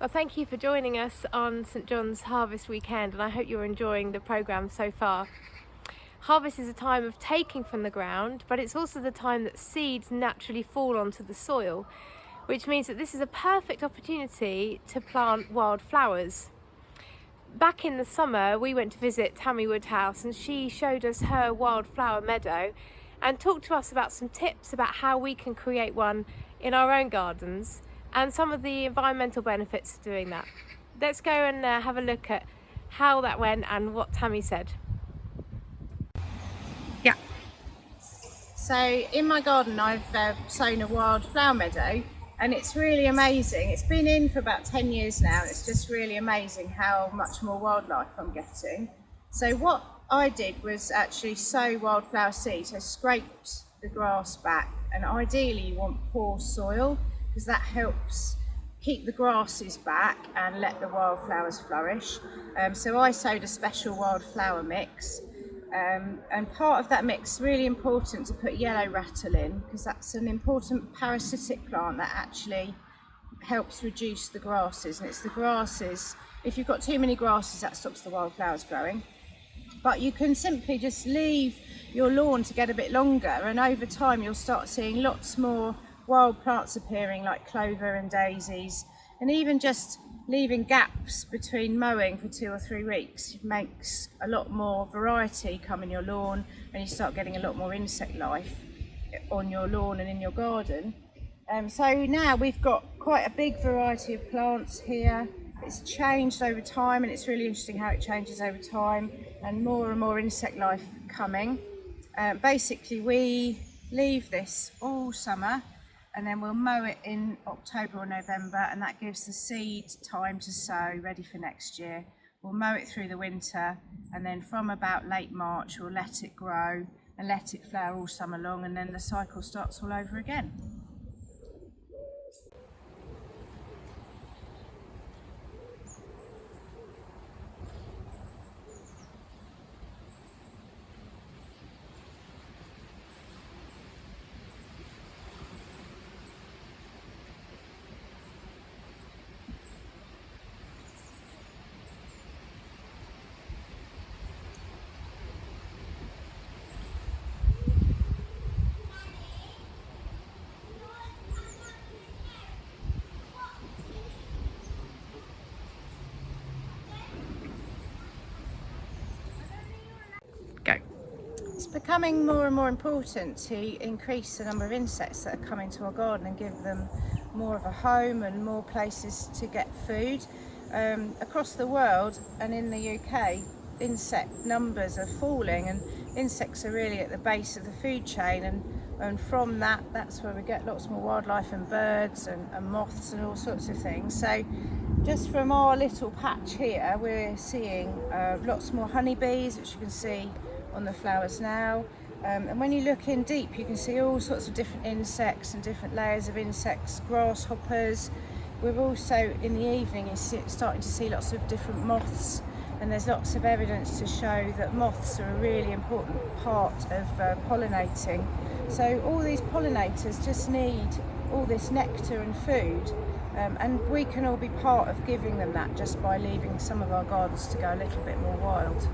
Well, thank you for joining us on St John's Harvest Weekend, and I hope you're enjoying the programme so far. Harvest is a time of taking from the ground, but it's also the time that seeds naturally fall onto the soil, which means that this is a perfect opportunity to plant wildflowers. Back in the summer, we went to visit Tammy Woodhouse, and she showed us her wildflower meadow and talked to us about some tips about how we can create one in our own gardens and some of the environmental benefits of doing that. Let's go and have a look at how that went and what Tammy said. Yeah. So in my garden I've sown a wildflower meadow, and it's really amazing. It's been in for about 10 years now. It's just really amazing how much more wildlife I'm getting. So what I did was actually sow wildflower seeds. I scraped the grass back, and ideally you want poor soil because that helps keep the grasses back and let the wildflowers flourish. So I sowed a special wildflower mix, and part of that mix is really important to put yellow rattle in, because that's an important parasitic plant that actually helps reduce the grasses. And it's the grasses, if you've got too many grasses, that stops the wildflowers growing. But you can simply just leave your lawn to get a bit longer, and over time you'll start seeing lots more wild plants appearing, like clover and daisies. And even just leaving gaps between mowing for 2 or 3 weeks makes a lot more variety come in your lawn, and you start getting a lot more insect life on your lawn and in your garden. So now we've got quite a big variety of plants here. It's changed over time, and it's really interesting how it changes over time, and more insect life coming. Basically we leave this all summer, and then we'll mow it in October or November, and that gives the seed time to sow, ready for next year. We'll mow it through the winter, and then from about late March we'll let it grow and let it flower all summer long, and then the cycle starts all over again. Go. It's becoming more and more important to increase the number of insects that are coming to our garden and give them more of a home and more places to get food. Across the world and in the UK, insect numbers are falling, and insects are really at the base of the food chain, and from that's where we get lots more wildlife and birds and moths and all sorts of things. So just from our little patch here, we're seeing lots more honeybees, which you can see on the flowers now. And when you look in deep, you can see all sorts of different insects and different layers of insects, grasshoppers. We're also, in the evening, starting to see lots of different moths, and there's lots of evidence to show that moths are a really important part of pollinating. So all these pollinators just need all this nectar and food, and we can all be part of giving them that just by leaving some of our gardens to go a little bit more wild.